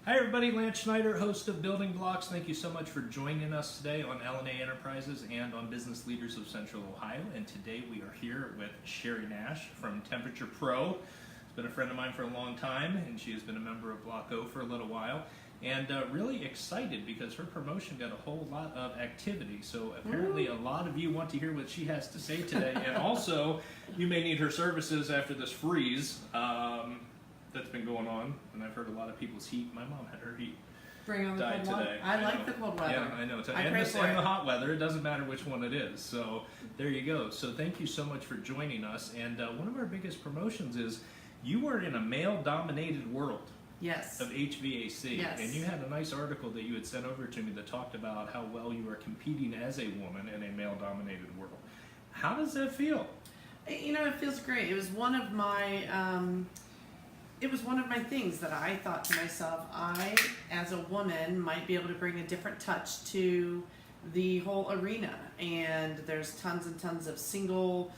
Hi everybody, Lance Shnider, host of Building Blocks. Thank you so much for joining us today on L&A Enterprises and on Business Leaders of Central Ohio. And today we are here with Sheri Nash from TemperaturePro. She's been a friend of mine for a long time, and she has been a member of Block O for a little while. And really excited because her promotion got a whole lot of activity. So apparently a lot of you want to hear what she has to say today. And also, you may need her services after this freeze that's been going on. And I've heard a lot of people's heat. My mom had her heat. Bring on the died cold today. weather. I like the cold weather. Yeah, I know. I pray for and it. the hot weather. It doesn't matter which one it is. So there you go. So thank you so much for joining us. And one of our biggest promotions is you are in a male-dominated world. Yes. Of HVAC. Yes. And you had a nice article that you had sent over to me that talked about how well you are competing as a woman in a male-dominated world. How does that feel? You know, it feels great. It was one of my things that I thought to myself, I, as a woman, might be able to bring a different touch to the whole arena. And there's tons and tons of single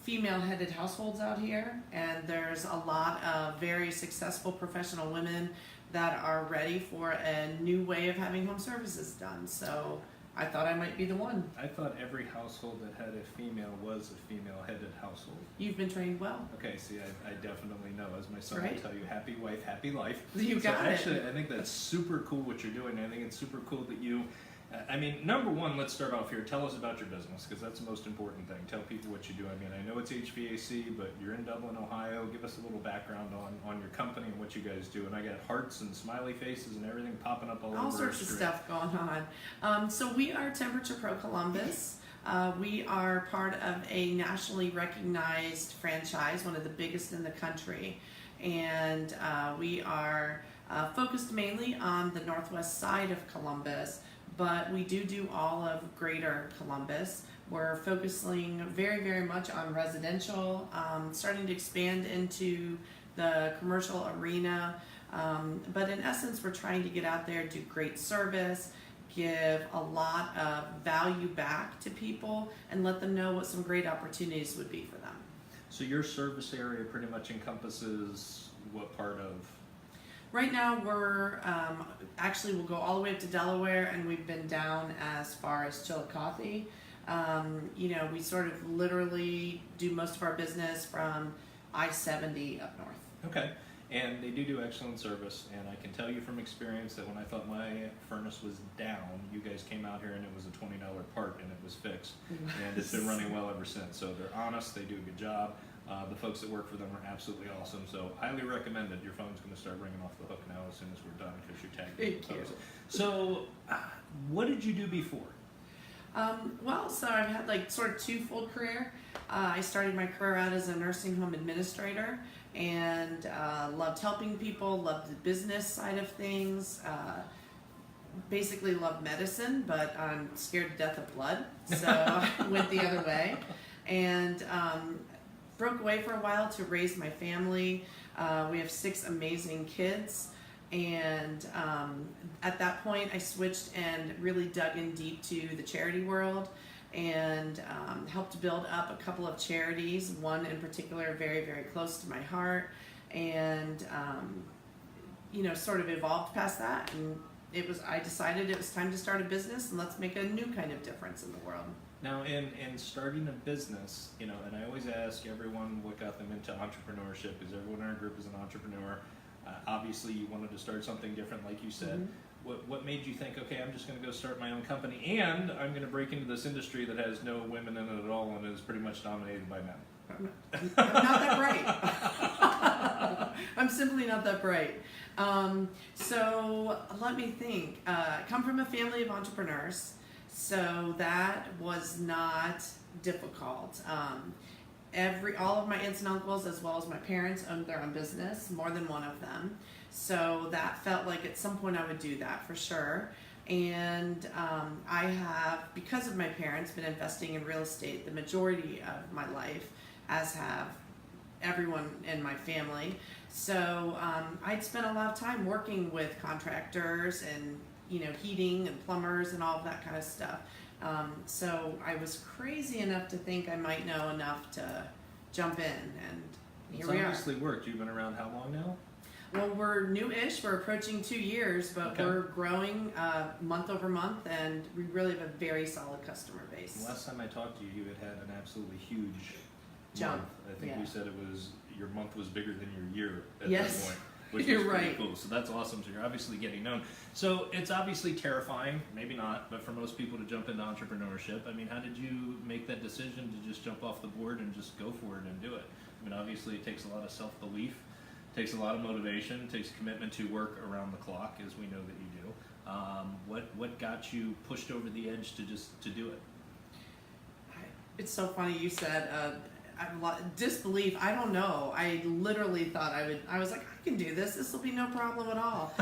female-headed households out here, and there's a lot of very successful professional women that are ready for a new way of having home services done. So I thought I might be the one. I thought every household that had a female was a female-headed household. You've been trained well. Okay, see, I definitely know. As my son Right. will tell you, happy wife, happy life. You got it. Actually, I think that's super cool what you're doing. I think it's super cool that you, number one, let's start off here. Tell us about your business, because that's the most important thing. Tell people what you do. I mean, I know it's HVAC, but you're in Dublin, Ohio. Give us a little background on your company and what you guys do. And I got hearts and smiley faces and everything popping up all over our sorts of street. stuff going on. So we are TemperaturePro Columbus. We are part of a nationally recognized franchise, one of the biggest in the country. And we are focused mainly on the northwest side of Columbus, but we do all of greater Columbus. We're focusing very, very much on residential, starting to expand into the commercial arena. But in essence, we're trying to get out there, do great service, give a lot of value back to people, and let them know what some great opportunities would be for them. So your service area pretty much encompasses what part of? Right now, we're actually we'll go all the way up to Delaware, and we've been down as far as Chillicothe. We sort of literally do most of our business from I-70 up north. Okay, and they do excellent service, and I can tell you from experience that when I thought my furnace was down, you guys came out here and it was a $20 part and it was fixed, and it's been running well ever since. So they're honest, they do a good job. The folks that work for them are absolutely awesome, so highly recommended. Your phone's going to start ringing off the hook now as soon as we're done because you're tagged. Thank you. So, what did you do before? So I've had like sort of two-fold career. I started my career out as a nursing home administrator and loved helping people, loved the business side of things, basically loved medicine, but I'm scared to death of blood, so I went the other way. And broke away for a while to raise my family. We have 6 amazing kids. And at that point, I switched and really dug in deep to the charity world and helped build up a couple of charities, one in particular very, very close to my heart, and sort of evolved past that. And I decided it was time to start a business and let's make a new kind of difference in the world. Now, in starting a business, and I always ask everyone what got them into entrepreneurship, because everyone in our group is an entrepreneur. Obviously, you wanted to start something different, like you said. Mm-hmm. What made you think, okay, I'm just going to go start my own company, and I'm going to break into this industry that has no women in it at all and is pretty much dominated by men? I'm not that bright. I'm simply not that bright. So let me think. I come from a family of entrepreneurs, so that was not difficult. All of my aunts and uncles, as well as my parents, owned their own business, more than one of them. So that felt like at some point I would do that for sure. And I have, because of my parents, been investing in real estate the majority of my life, as have everyone in my family. So I'd spent a lot of time working with contractors and heating and plumbers and all of that kind of stuff. So I was crazy enough to think I might know enough to jump in, and here we are. It's obviously worked. You've been around how long now? Well, we're new-ish. We're approaching 2 years, but Okay. we're growing month over month, and we really have a very solid customer base. The last time I talked to you, you had an absolutely huge Jump. month. I think Yeah. you said your month was bigger than your year at Yes. that point, which You're is pretty right. cool. So that's awesome. So you're obviously getting known. So it's obviously terrifying, maybe not, but for most people to jump into entrepreneurship. I mean, how did you make that decision to just jump off the board and just go for it and do it? I mean, obviously it takes a lot of self-belief, takes a lot of motivation, takes commitment to work around the clock, as we know that you do. What got you pushed over the edge to do it? It's so funny you said disbelief. I don't know. I literally thought I was like, I can do this. This will be no problem at all.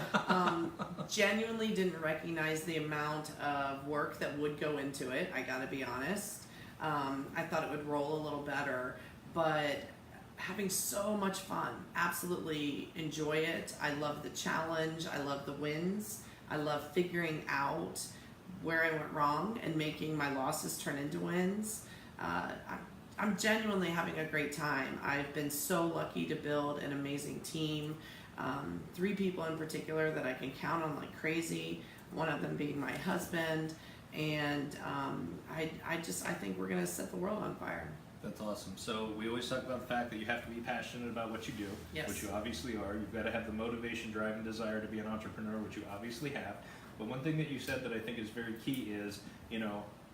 Genuinely didn't recognize the amount of work that would go into it. I got to be honest. I thought it would roll a little better, but having so much fun. Absolutely enjoy it. I love the challenge. I love the wins. I love figuring out where I went wrong and making my losses turn into wins. I'm genuinely having a great time. I've been so lucky to build an amazing team. 3 people in particular that I can count on like crazy. One of them being my husband. And I think we're gonna set the world on fire. That's awesome. So we always talk about the fact that you have to be passionate about what you do, Yes. which you obviously are. You've got to have the motivation, drive, and desire to be an entrepreneur, which you obviously have. But one thing that you said that I think is very key is,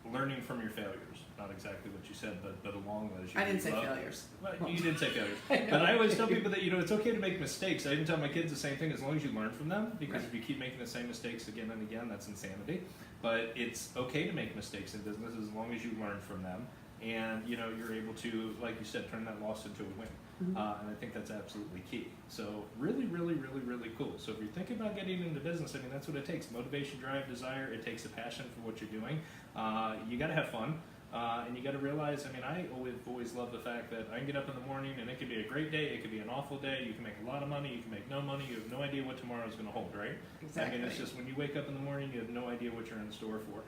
learning from your failures. Not exactly what you said, but along those. I didn't say failures. Well, you did say failures. I know. But I always tell people that, it's okay to make mistakes. I even tell my kids the same thing, as long as you learn from them, because Right. if you keep making the same mistakes again and again, that's insanity. But it's okay to make mistakes in business as long as you learn from them. And you're able to, like you said, turn that loss into a win. Mhm. And I think that's absolutely key. So really, really, really, really cool. So if you're thinking about getting into business, I mean, that's what it takes: motivation, drive, desire. It takes a passion for what you're doing. You got to have fun. And you got to realize, I mean, I always love the fact that I can get up in the morning and it could be a great day, it could be an awful day, you can make a lot of money, you can make no money, you have no idea what tomorrow is going to hold, right? Exactly. I mean, it's just when you wake up in the morning, you have no idea what you're in store for.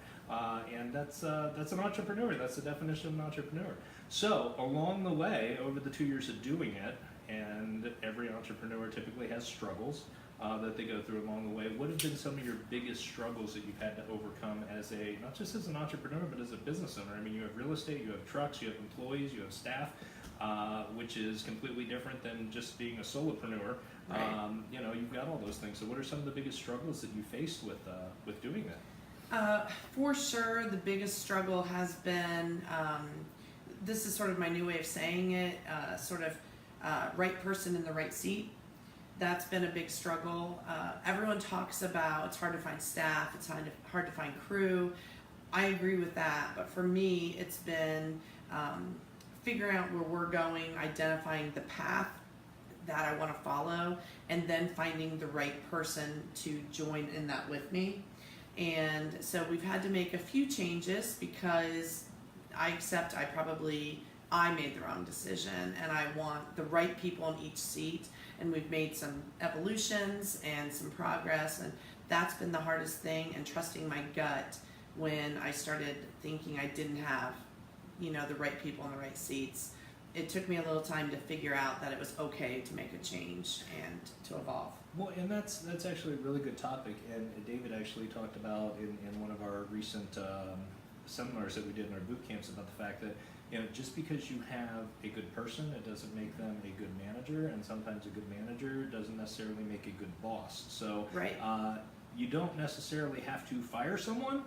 And that's an entrepreneur. That's the definition of an entrepreneur. So along the way, over the 2 years of doing it, and every entrepreneur typically has struggles that they go through along the way. What have been some of your biggest struggles that you've had to overcome as not just as an entrepreneur, but as a business owner? I mean, you have real estate, you have trucks, you have employees, you have staff, which is completely different than just being a solopreneur. Right. You've got all those things. So what are some of the biggest struggles that you faced with doing that? For sure, the biggest struggle has been, this is sort of my new way of saying it, right person in the right seat. That's been a big struggle. Everyone talks about it's hard to find staff, it's hard to find crew. I agree with that, but for me, it's been figuring out where we're going, identifying the path that I want to follow, and then finding the right person to join in that with me. And so we've had to make a few changes because I accept I made the wrong decision, and I want the right people in each seat. And we've made some evolutions and some progress, and that's been the hardest thing, and trusting my gut when I started thinking I didn't have, the right people in the right seats. It took me a little time to figure out that it was okay to make a change and to evolve. Well, and that's actually a really good topic, and David actually talked about in one of our recent seminars that we did in our boot camps about the fact that just because you have a good person, it doesn't make them a good manager, and sometimes a good manager doesn't necessarily make a good boss. So Right. You don't necessarily have to fire someone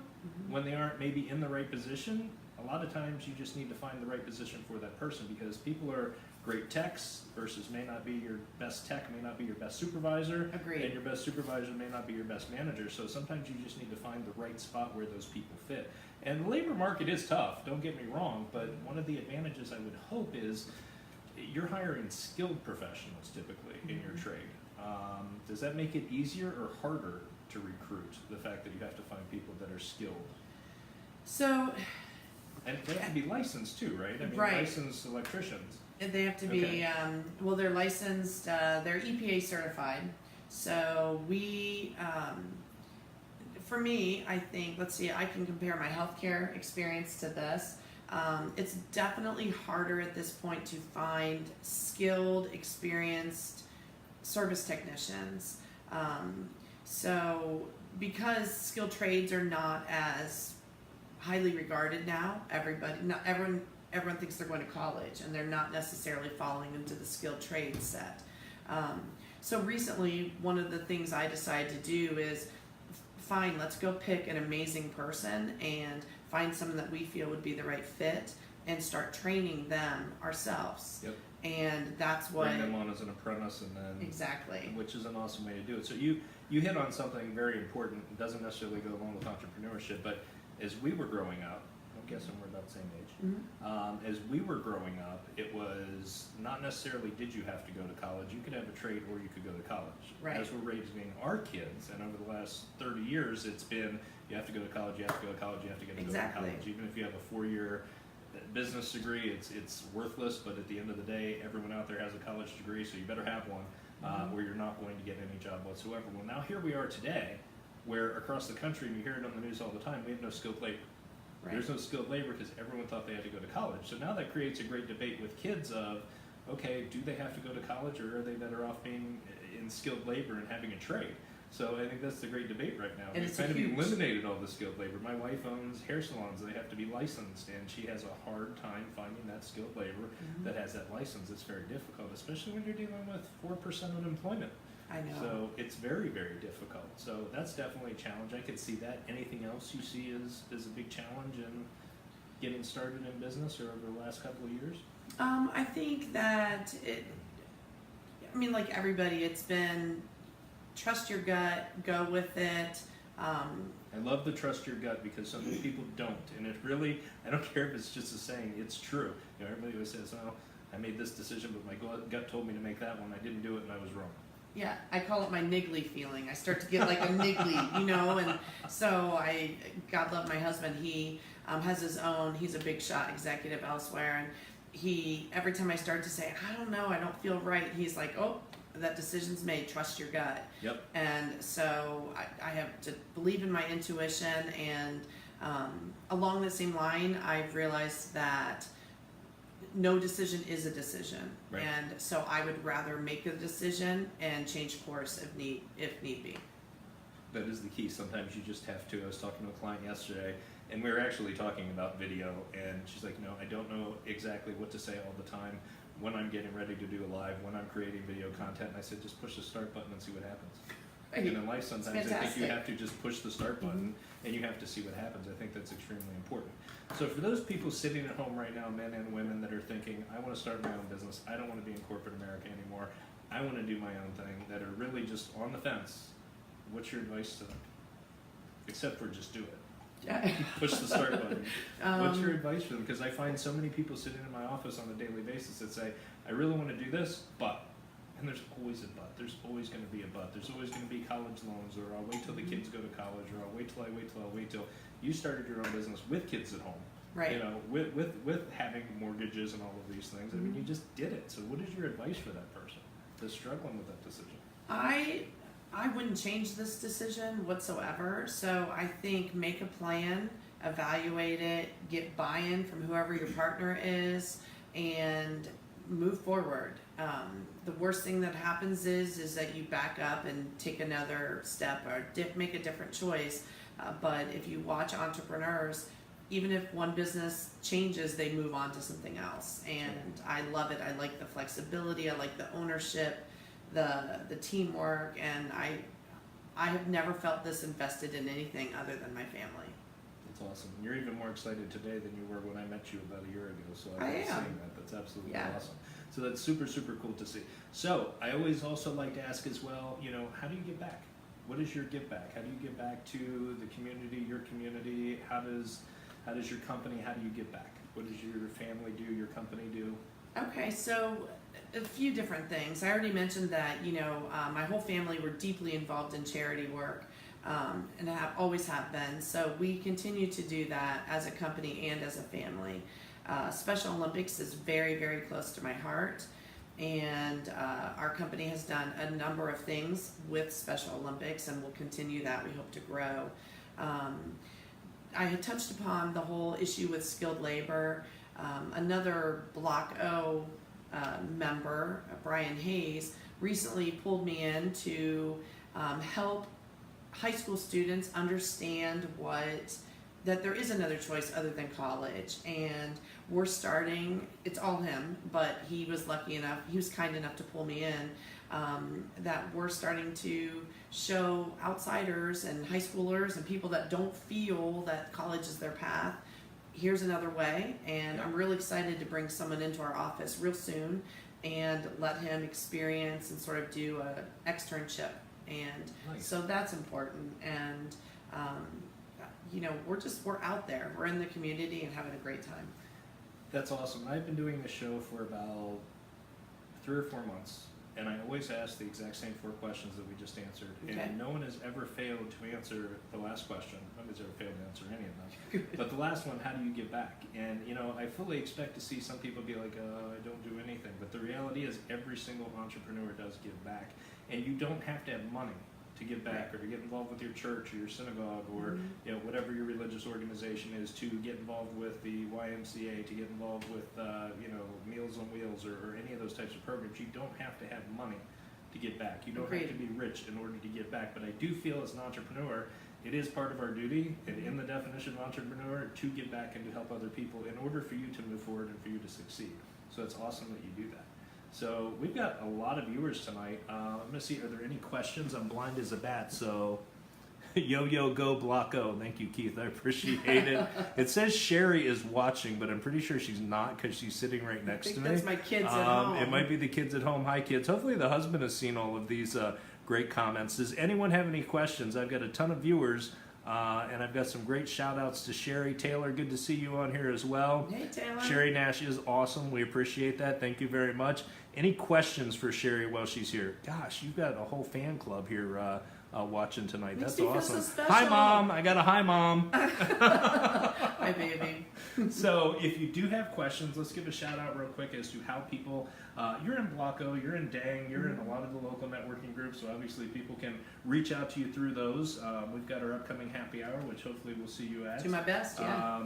when they aren't maybe in the right position. A lot of times you just need to find the right position for that person, because people are great techs versus may not be your best tech, may not be your best supervisor. Agreed. And your best supervisor may not be your best manager. So sometimes you just need to find the right spot where those people fit. And the labor market is tough, don't get me wrong, but one of the advantages I would hope is you're hiring skilled professionals typically in your trade. Does that make it easier or harder to recruit, the fact that you have to find people that are skilled? So And they have to be licensed too, right? I mean, Right. licensed electricians. they have to be, Okay. they're licensed, they're EPA certified. So for me, I think, let's see, I can compare my healthcare experience to this. It's definitely harder at this point to find skilled, experienced service technicians. So because skilled trades are not as highly regarded now, not everyone thinks they're going to college, and they're not necessarily falling into the skilled trade set. So recently, one of the things I decided to do is, fine, let's go pick an amazing person and find someone that we feel would be the right fit and start training them ourselves. Yep. And that's what... Bring them on as an apprentice, and then... Exactly. Which is an awesome way to do it. So you hit on something very important. It doesn't necessarily go along with entrepreneurship, but as we were growing up, I'm guessing we're about the same age. Mm-hmm. As we were growing up, it was not necessarily did you have to go to college. You could have a trade or you could go to college. Right. As we're raising our kids, and over the last 30 years, it's been you have to go to college, you have to go to college, you have to go to college. Even if you have a 4-year business degree, it's worthless, but at the end of the day, everyone out there has a college degree, so you better have one, or you're not going to get any job whatsoever. Well, now here we are today, where across the country, and you hear it on the news all the time, we have no skilled labor. Right. There's no skilled labor because everyone thought they had to go to college. So now that creates a great debate with kids of, okay, do they have to go to college, or are they better off being in skilled labor and having a trade? So I think that's the great debate right now. And We've it's kind of huge. eliminated all the skilled labor. My wife owns hair salons. They have to be licensed, and she has a hard time finding that skilled labor that has that license. It's very difficult, especially when you're dealing with 4% unemployment. I know. So it's very, very difficult. So that's definitely a challenge. I could see that. Anything else you see is a big challenge in getting started in business or over the last couple of years? I think that like everybody, it's been trust your gut, go with it. I love the trust your gut because so many people don't. And it really, I don't care if it's just a saying, it's true. Everybody always says, oh, I made this decision, but my gut told me to make that one. I didn't do it and I was wrong. Yeah, I call it my niggly feeling. I start to get like a niggly, and so God love my husband, he has his own, he's a big shot executive elsewhere, and every time I start to say, I don't know, I don't feel right, he's like, oh, that decision's made, trust your gut. Yep. And so I have to believe in my intuition, and along the same line, I've realized that no decision is a decision. Right. And so I would rather make a decision and change course if need be. That is the key. Sometimes you just have to. I was talking to a client yesterday, and we were actually talking about video, and she's like, no, I don't know exactly what to say all the time when I'm getting ready to do a live, when I'm creating video content. And I said, just push the start button and see what happens. Right. And in life, sometimes I think you fantastic. have to just push the start button and you have to see what happens. I think that's extremely important. So for those people sitting at home right now, men and women that are thinking, I want to start my own business, I don't want to be in corporate America anymore, I want to do my own thing, that are really just on the fence, what's your advice to them? Except for just do it. Yeah. Push the start button. What's your advice for them? Because I find so many people sitting in my office on a daily basis that say, I really want to do this, but. And there's always a but. There's always going to be a but. There's always going to be college loans, or I'll wait till the kids go to college, or I'll wait till. You started your own business with kids at home. Right. With having mortgages and all of these things. I mean, you just did it. So what is your advice for that person that's struggling with that decision? I wouldn't change this decision whatsoever. So I think make a plan, evaluate it, get buy-in from whoever your partner is, and move forward. The worst thing that happens is that you back up and take another step or make a different choice. But if you watch entrepreneurs, even if one business changes, they move on to something else. And I love it. I like the flexibility. I like the ownership, the teamwork, and I have never felt this invested in anything other than my family. That's awesome. You're even more excited today than you were when I met you about a year ago. So I I love am. seeing that. That's absolutely Yeah. awesome. So that's super, super cool to see. So I always also like to ask as well, how do you give back? What is your give back? How do you give back to the community, your community? How does your company, how do you give back? What does your family do, your company do? Okay, so a few different things. I already mentioned that, my whole family were deeply involved in charity work, and always have been. So we continue to do that as a company and as a family. Special Olympics is very, very close to my heart, and our company has done a number of things with Special Olympics, and will continue that. We hope to grow. I had touched upon the whole issue with skilled labor. Another Block O member, Brian Hayes, recently pulled me in to help high school students understand that there is another choice other than college. And we're starting, it's all him, but he was kind enough to pull me in, that we're starting to show outsiders and high schoolers and people that don't feel that college is their path, here's another way. And I'm really excited to bring someone into our office real soon and let him experience and sort of do an externship. And Nice. so that's important. And we're out there, we're in the community and having a great time. That's awesome. I've been doing this show for about 3 or 4 months, and I always ask the exact same 4 questions that we just answered. Okay. And no one has ever failed to answer the last question. Nobody's ever failed to answer any of them. But the last one, how do you give back? And I fully expect to see some people be like, I don't do anything. But the reality is every single entrepreneur does give back. And you don't have to have money to give back or to get involved with your church or your synagogue or whatever your religious organization is, to get involved with the YMCA, to get involved with Meals on Wheels or any of those types of programs. You don't have to have money to give back. You don't have to be rich in order to give back. But I do feel as an entrepreneur, it is part of our duty and in the definition of entrepreneur to give back and to help other people in order for you to move forward and for you to succeed. So it's awesome that you do that. So we've got a lot of viewers tonight. I'm going to see, are there any questions? I'm blind as a bat, so yo go Blocko. Thank you, Keith. I appreciate it. It says Sheri is watching, but I'm pretty sure she's not because she's sitting right next to me. That's my kids at home. It might be the kids at home. Hi, kids. Hopefully the husband has seen all of these great comments. Does anyone have any questions? I've got a ton of viewers. And I've got some great shout outs to Sheri. Taylor, good to see you on here as well. Hey, Taylor. Sheri Nash is awesome. We appreciate that. Thank you very much. Any questions for Sheri while she's here? Gosh, you've got a whole fan club here watching tonight. Makes That's me feel awesome. so special. Hi, Mom. I got a hi, Mom. Hi, baby. So if you do have questions, let's give a shout out real quick as to how people, you're in Blocko, you're in Dang, you're in a lot of the local networking groups, so obviously people can reach out to you through those. We've got our upcoming happy hour, which hopefully we'll see you at. Do my best, yeah.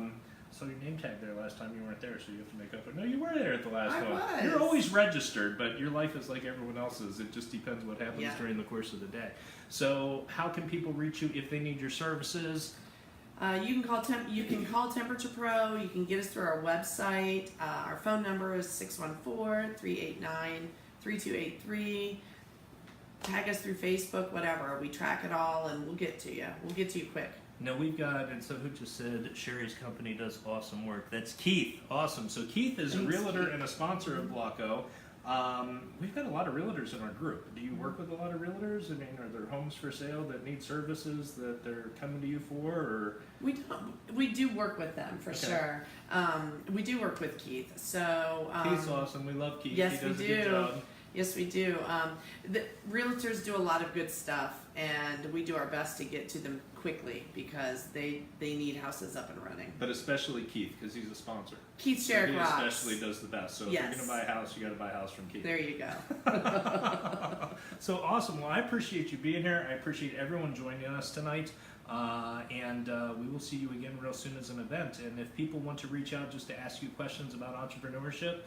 So your name tag there last time you weren't there, so you have to make up. No, you were there at the last one. I was. You're always registered, but your life is like everyone else's. It just depends what happens during the course of the day. So how can people reach you if they need your services? You can call TemperaturePro. You can get us through our website. Our phone number is 614-389-3283. Tag us through Facebook, whatever. We track it all, and we'll get to you. We'll get to you quick. No, we've got, and so who just said Sheri's company does awesome work? That's Keith. Awesome. So Keith is a realtor Keith. and a sponsor of Blocko. We've got a lot of realtors in our group. Do you work with a lot of realtors? I mean, are there homes for sale that need services that they're coming to you for? Or We do work with them for sure. We do work with Keith. So Keith's awesome. We love Keith. Yes, he does we a do. good job. Yes, we do. The realtors do a lot of good stuff, and we do our best to get to them quickly because they need houses up and running. But especially Keith, because he's a sponsor. Keith So Sherick he rocks. especially does the best. So if you're going to buy a house, you got to buy a house from Keith. There you go. So awesome. Well, I appreciate you being here. I appreciate everyone joining us tonight. And we will see you again real soon as an event. And if people want to reach out just to ask you questions about entrepreneurship,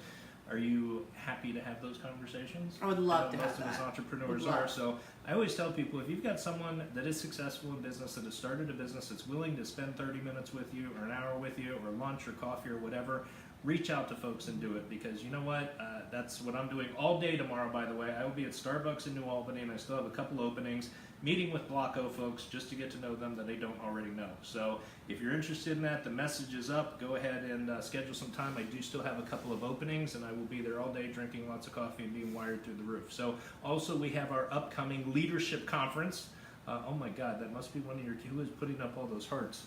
are you happy to have those conversations? I would love to have most of us that. entrepreneurs are. So I always tell people, if you've got someone that is successful in business, that has started a business, that's willing to spend 30 minutes with you or an hour with you or lunch or coffee or whatever, reach out to folks and do it, because you know what? That's what I'm doing all day tomorrow, by the way. I will be at Starbucks in New Albany, and I still have a couple openings, meeting with Blocko folks just to get to know them that I don't already know. So if you're interested in that, the message is up. Go ahead and schedule some time. I do still have a couple of openings, and I will be there all day drinking lots of coffee and being wired through the roof. So also we have our upcoming leadership conference. Oh my God, that must be one of your, who is putting up all those hearts?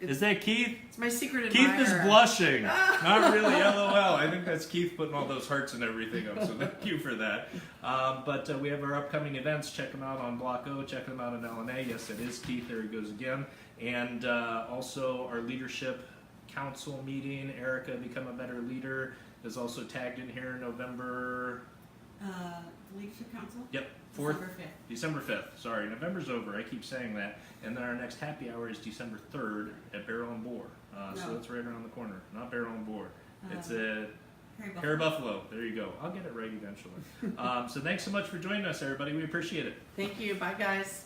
Is that Keith? It's my secret Keith admirer. is blushing. Not really, LOL. I think that's Keith putting all those hearts and everything up, so thank you for that. But we have our upcoming events. Check them out on Blocko. Check them out on LNA. Yes, it is Keith. There he goes again. And also our leadership council meeting. Erica, Become a Better Leader, is also tagged in here in November. Leadership Council? Yep, 4th. December 5th. December 5th. Sorry, November's over. I keep saying that. And then our next happy hour is December 3rd at Barrel and Boar. So No. that's right around the corner. Not Barrel and Boar. It's at Hair Buffalo. There you go. I'll get it right eventually. So thanks so much for joining us, everybody. We appreciate it. Thank you. Bye, guys.